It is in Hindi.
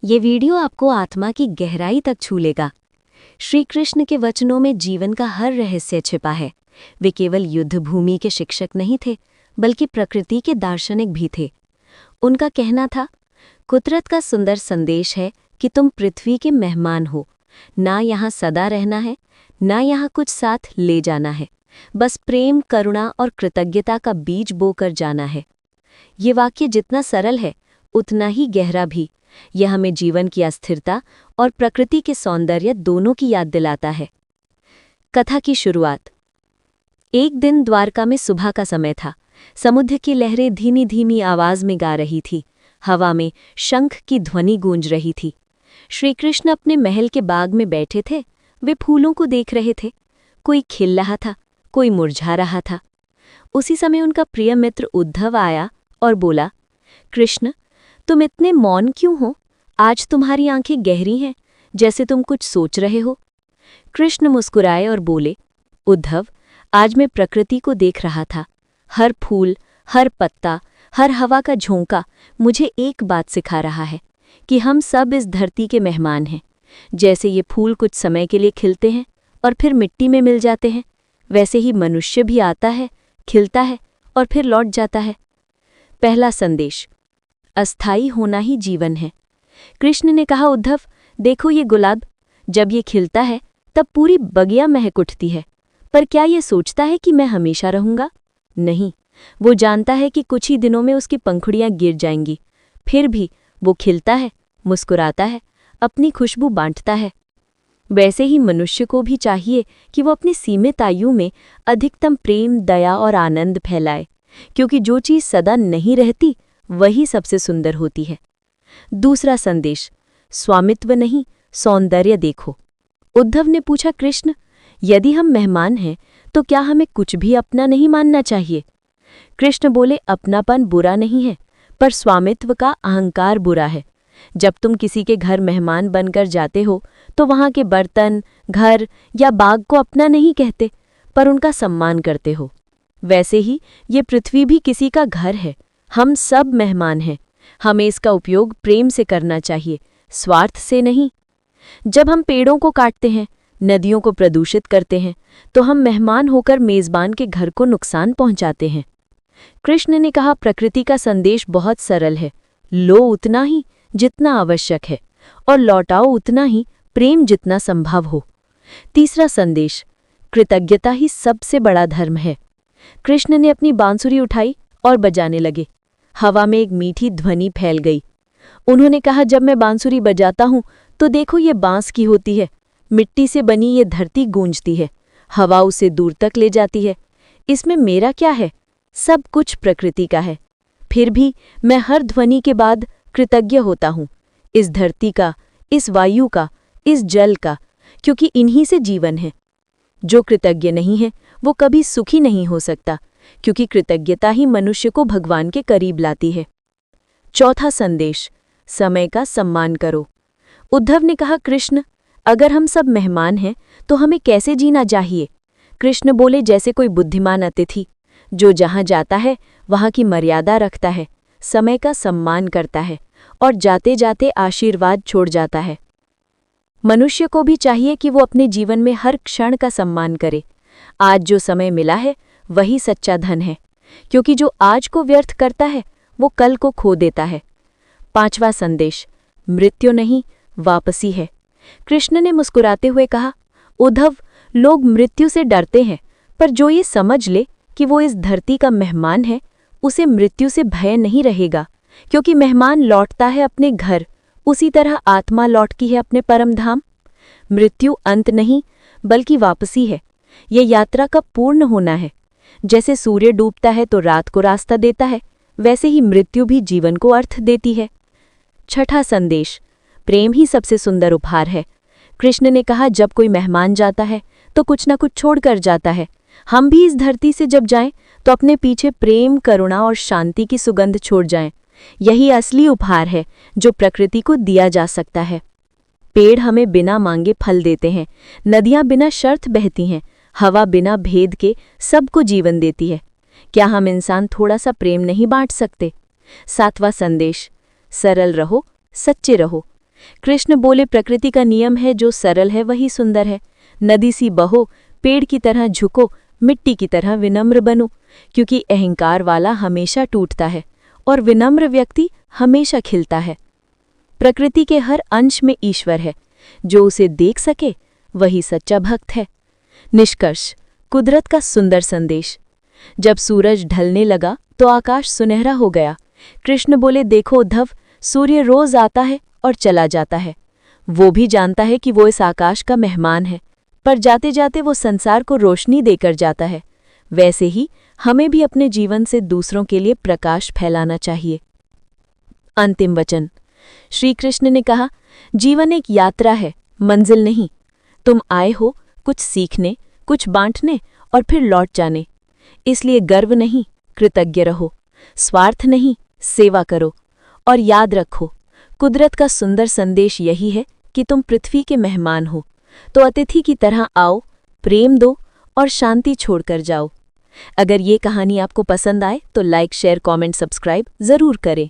ये वीडियो आपको आत्मा की गहराई तक छू लेगा। श्री कृष्ण के वचनों में जीवन का हर रहस्य छिपा है। वे केवल युद्ध भूमि के शिक्षक नहीं थे, बल्कि प्रकृति के दार्शनिक भी थे। उनका कहना था, कुदरत का सुंदर संदेश है कि तुम पृथ्वी के मेहमान हो। ना यहाँ सदा रहना है, ना यहाँ कुछ साथ ले जाना है, बस प्रेम, करुणा और कृतज्ञता का बीज बोकर जाना है। ये वाक्य जितना सरल है, उतना ही गहरा भी। यह हमें जीवन की अस्थिरता और प्रकृति के सौंदर्य दोनों की याद दिलाता है। कथा की शुरुआत। एक दिन द्वारका में सुबह का समय था। समुद्र की लहरें धीमी धीमी आवाज में गा रही थी। हवा में शंख की ध्वनि गूंज रही थी। श्री कृष्ण अपने महल के बाग में बैठे थे। वे फूलों को देख रहे थे। कोई खिल रहा था, कोई मुरझा रहा था। उसी समय उनका प्रिय मित्र उद्धव आया और बोला, कृष्ण, तुम इतने मौन क्यों हो? आज तुम्हारी आंखें गहरी हैं, जैसे तुम कुछ सोच रहे हो। कृष्ण मुस्कुराए और बोले, उद्धव, आज मैं प्रकृति को देख रहा था। हर फूल, हर पत्ता, हर हवा का झोंका मुझे एक बात सिखा रहा है कि हम सब इस धरती के मेहमान हैं। जैसे ये फूल कुछ समय के लिए खिलते हैं और फिर मिट्टी में मिल जाते हैं, वैसे ही मनुष्य भी आता है, खिलता है और फिर लौट जाता है। पहला संदेश, अस्थायी होना ही जीवन है। कृष्ण ने कहा, उद्धव, देखो ये गुलाब, जब ये खिलता है तब पूरी बगिया महक उठती है, पर क्या ये सोचता है कि मैं हमेशा रहूंगा? नहीं, वो जानता है कि कुछ ही दिनों में उसकी पंखुड़ियां गिर जाएंगी। फिर भी वो खिलता है, मुस्कुराता है, अपनी खुशबू बांटता है। वैसे ही मनुष्य को भी चाहिए कि वो अपनी सीमित आयु में अधिकतम प्रेम, दया और आनंद फैलाए, क्योंकि जो चीज़ सदा नहीं रहती वही सबसे सुंदर होती है। दूसरा संदेश, स्वामित्व नहीं, सौंदर्य देखो। उद्धव ने पूछा, कृष्ण, यदि हम मेहमान हैं तो क्या हमें कुछ भी अपना नहीं मानना चाहिए? कृष्ण बोले, अपनापन बुरा नहीं है, पर स्वामित्व का अहंकार बुरा है। जब तुम किसी के घर मेहमान बनकर जाते हो तो वहां के बर्तन, घर या बाग को अपना नहीं कहते, पर उनका सम्मान करते हो। वैसे ही ये पृथ्वी भी किसी का घर है। हम सब मेहमान हैं। हमें इसका उपयोग प्रेम से करना चाहिए, स्वार्थ से नहीं। जब हम पेड़ों को काटते हैं, नदियों को प्रदूषित करते हैं, तो हम मेहमान होकर मेजबान के घर को नुकसान पहुंचाते हैं। कृष्ण ने कहा, प्रकृति का संदेश बहुत सरल है। लो उतना ही जितना आवश्यक है और लौटाओ उतना ही प्रेम जितना संभव हो। तीसरा संदेश, कृतज्ञता ही सबसे बड़ा धर्म है। कृष्ण ने अपनी बांसुरी उठाई और बजाने लगे। हवा में एक मीठी ध्वनि फैल गई। उन्होंने कहा, जब मैं बांसुरी बजाता हूं तो देखो ये बांस की होती है। मिट्टी से बनी ये धरती गूंजती है, हवा उसे दूर तक ले जाती है। इसमें मेरा क्या है? सब कुछ प्रकृति का है। फिर भी मैं हर ध्वनि के बाद कृतज्ञ होता हूं, इस धरती का, इस वायु का, इस जल का, क्योंकि इन्हीं से जीवन है। जो कृतज्ञ नहीं है वो कभी सुखी नहीं हो सकता, क्योंकि कृतज्ञता ही मनुष्य को भगवान के करीब लाती है। चौथा संदेश, समय का सम्मान करो। उद्धव ने कहा, कृष्ण, अगर हम सब मेहमान हैं तो हमें कैसे जीना चाहिए? कृष्ण बोले, जैसे कोई बुद्धिमान अतिथि जो जहां जाता है वहां की मर्यादा रखता है, समय का सम्मान करता है और जाते जाते आशीर्वाद छोड़ जाता है। मनुष्य को भी चाहिए कि वो अपने जीवन में हर क्षण का सम्मान करे। आज जो समय मिला है वही सच्चा धन है, क्योंकि जो आज को व्यर्थ करता है वो कल को खो देता है। पांचवा संदेश, मृत्यु नहीं, वापसी है। कृष्ण ने मुस्कुराते हुए कहा, उद्धव, लोग मृत्यु से डरते हैं, पर जो ये समझ ले कि वो इस धरती का मेहमान है, उसे मृत्यु से भय नहीं रहेगा, क्योंकि मेहमान लौटता है अपने घर, उसी तरह आत्मा लौटती है अपने परम धाम। मृत्यु अंत नहीं, बल्कि वापसी है। ये यात्रा का पूर्ण होना है। जैसे सूर्य डूबता है तो रात को रास्ता देता है, वैसे ही मृत्यु भी जीवन को अर्थ देती है। छठा संदेश, प्रेम ही सबसे सुंदर उपहार है। कृष्ण ने कहा, जब कोई मेहमान जाता है तो कुछ न कुछ छोड़कर जाता है। हम भी इस धरती से जब जाएं तो अपने पीछे प्रेम, करुणा और शांति की सुगंध छोड़ जाएं। यही असली उपहार है जो प्रकृति को दिया जा सकता है। पेड़ हमें बिना मांगे फल देते हैं, नदियां बिना शर्त बहती हैं, हवा बिना भेद के सबको जीवन देती है। क्या हम इंसान थोड़ा सा प्रेम नहीं बांट सकते? सातवां संदेश, सरल रहो, सच्चे रहो। कृष्ण बोले, प्रकृति का नियम है, जो सरल है वही सुंदर है। नदी सी बहो, पेड़ की तरह झुको, मिट्टी की तरह विनम्र बनो, क्योंकि अहंकार वाला हमेशा टूटता है और विनम्र व्यक्ति हमेशा खिलता है। प्रकृति के हर अंश में ईश्वर है, जो उसे देख सके वही सच्चा भक्त है। निष्कर्ष, कुदरत का सुंदर संदेश। जब सूरज ढलने लगा तो आकाश सुनहरा हो गया। कृष्ण बोले, देखो उद्धव, सूर्य रोज आता है और चला जाता है। वो भी जानता है कि वो इस आकाश का मेहमान है, पर जाते जाते वो संसार को रोशनी देकर जाता है। वैसे ही हमें भी अपने जीवन से दूसरों के लिए प्रकाश फैलाना चाहिए। अंतिम वचन। श्री कृष्ण ने कहा, जीवन एक यात्रा है, मंजिल नहीं। तुम आए हो कुछ सीखने, कुछ बांटने और फिर लौट जाने। इसलिए गर्व नहीं, कृतज्ञ रहो। स्वार्थ नहीं, सेवा करो। और याद रखो, कुदरत का सुंदर संदेश यही है कि तुम पृथ्वी के मेहमान हो, तो अतिथि की तरह आओ, प्रेम दो और शांति छोड़कर जाओ। अगर ये कहानी आपको पसंद आए तो लाइक, शेयर, कमेंट, सब्सक्राइब जरूर करें।